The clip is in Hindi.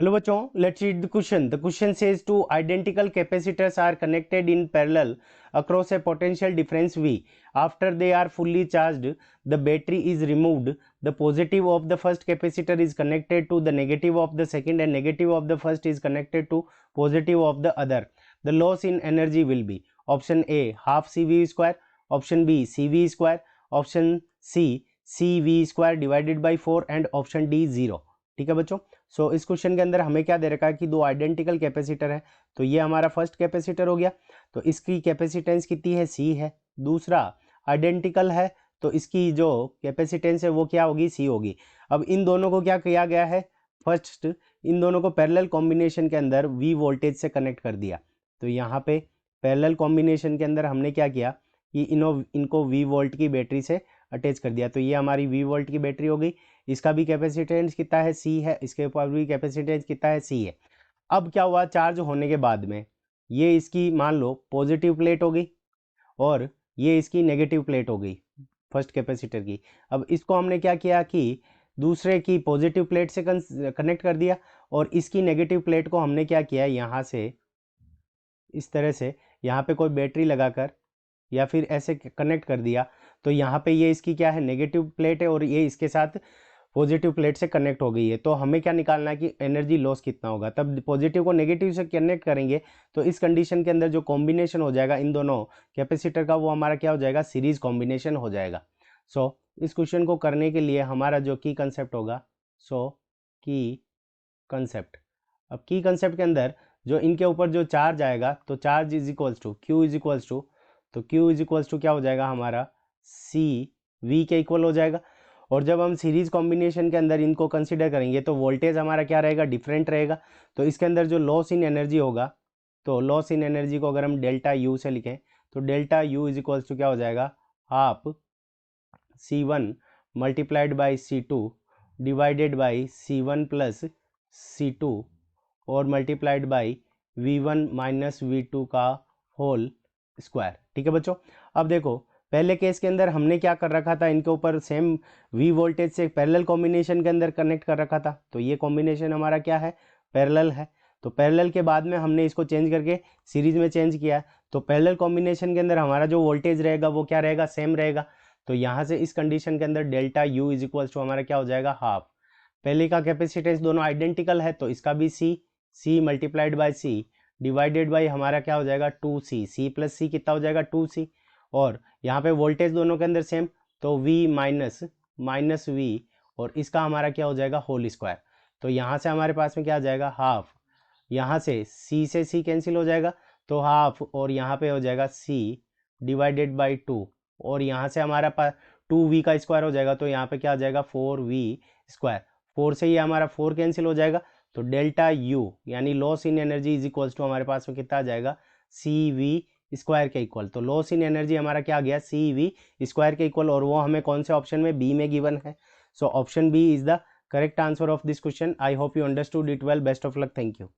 Hello bachcho, let's read the question. The question says two identical capacitors are connected in parallel across a potential difference V. After they are fully charged, the battery is removed. The positive of the first capacitor is connected to the negative of the second and negative of the first is connected to positive of the other. The loss in energy will be option A half CV square, option B CV square, option C CV square divided by 4 and option D 0. ठीक है बच्चों. सो इस क्वेश्चन के अंदर हमें क्या दे रखा है कि दो आइडेंटिकल कैपेसिटर है. तो ये हमारा फर्स्ट कैपेसिटर हो गया, तो इसकी कैपेसिटेंस कितनी है, सी है. दूसरा आइडेंटिकल है तो इसकी जो कैपेसिटेंस है वो क्या होगी, सी होगी. अब इन दोनों को क्या किया गया है, फर्स्ट इन दोनों को पैरेलल कॉम्बिनेशन के अंदर वी वोल्टेज से कनेक्ट कर दिया. तो यहाँ पे पैरेलल कॉम्बिनेशन के अंदर हमने क्या किया कि इनको वी वोल्ट की बैटरी से अटैच कर दिया. तो ये हमारी वी वोल्ट की बैटरी हो गई. इसका भी कैपेसिटेंस कितना है, सी है. इसके ऊपर भी कैपेसिटेंस कितना है, सी है. अब क्या हुआ, चार्ज होने के बाद में ये इसकी मान लो पॉजिटिव प्लेट हो गई और ये इसकी नेगेटिव प्लेट हो गई फर्स्ट कैपेसिटर की. अब इसको हमने क्या किया कि दूसरे की पॉजिटिव प्लेट से कनेक्ट कर दिया और इसकी नेगेटिव प्लेट को हमने क्या किया, यहाँ से इस तरह से यहाँ पे कोई बैटरी लगाकर या फिर ऐसे कनेक्ट कर दिया. तो यहाँ पे ये इसकी क्या है, नेगेटिव प्लेट है और ये इसके साथ पॉजिटिव प्लेट से कनेक्ट हो गई है. तो हमें क्या निकालना है कि एनर्जी लॉस कितना होगा. तब पॉजिटिव को नेगेटिव से कनेक्ट करेंगे तो इस कंडीशन के अंदर जो कॉम्बिनेशन हो जाएगा इन दोनों कैपेसिटर का, वो हमारा क्या हो जाएगा, सीरीज कॉम्बिनेशन हो जाएगा. सो इस क्वेश्चन को करने के लिए हमारा जो की कंसेप्ट होगा, सो की कंसेप्ट. अब की कंसेप्ट के अंदर जो इनके ऊपर जो चार्ज आएगा, तो charge is equals to Q is equals to, तो Q इज इक्वल्स टू क्या हो जाएगा हमारा, C V के इक्वल हो जाएगा. और जब हम सीरीज कॉम्बिनेशन के अंदर इनको कंसीडर करेंगे तो वोल्टेज हमारा क्या रहेगा, डिफरेंट रहेगा. तो इसके अंदर जो लॉस इन एनर्जी होगा, तो लॉस इन एनर्जी को अगर हम डेल्टा U से लिखें तो delta U is equals to क्या हो जाएगा, half C1 multiplied by C2 divided by C1 plus C2 और multiplied by V1 minus V2 का होल स्क्वायर. ठीक है बच्चों. अब देखो पहले केस के अंदर हमने क्या कर रखा था, इनके ऊपर सेम वी वोल्टेज से पैरेलल कॉम्बिनेशन के अंदर कनेक्ट कर रखा था. तो ये कॉम्बिनेशन हमारा क्या है, पैरेलल है. तो पैरेलल के बाद में हमने इसको चेंज करके सीरीज में चेंज किया. तो पैरेलल कॉम्बिनेशन के अंदर हमारा जो वोल्टेज रहेगा वो क्या रहेगा, सेम रहेगा. तो यहाँ से इस कंडीशन के अंदर delta U is equals to हमारा क्या हो जाएगा, हाफ. पहले का कैपेसिटेंस दोनों आइडेंटिकल है तो इसका भी C multiplied by C divided by हमारा क्या हो जाएगा, 2C. सी प्लस सी कितना हो जाएगा, 2C. और यहाँ पे वोल्टेज दोनों के अंदर सेम, तो V माइनस V और इसका हमारा क्या हो जाएगा, होल स्क्वायर. तो यहाँ से हमारे पास में क्या आ जाएगा, हाफ. यहाँ से C कैंसिल हो जाएगा तो हाफ और यहाँ पे हो जाएगा C डिवाइडेड बाई 2 और यहाँ से हमारा पास 2V का स्क्वायर हो जाएगा. तो यहाँ पे क्या आ जाएगा, 4V स्क्वायर. 4 से ये हमारा 4 कैंसिल हो जाएगा. तो डेल्टा यू यानी loss in energy is equals to हमारे पास में कितना आ जाएगा, सी वी स्क्वायर के इक्वल. तो लॉस इन एनर्जी हमारा क्या आ गया, सी वी स्क्वायर के इक्वल. और वो हमें कौन से ऑप्शन में, बी में गिवन है. So option B is the correct answer of this question. I hope you understood it well. Best of luck. Thank you.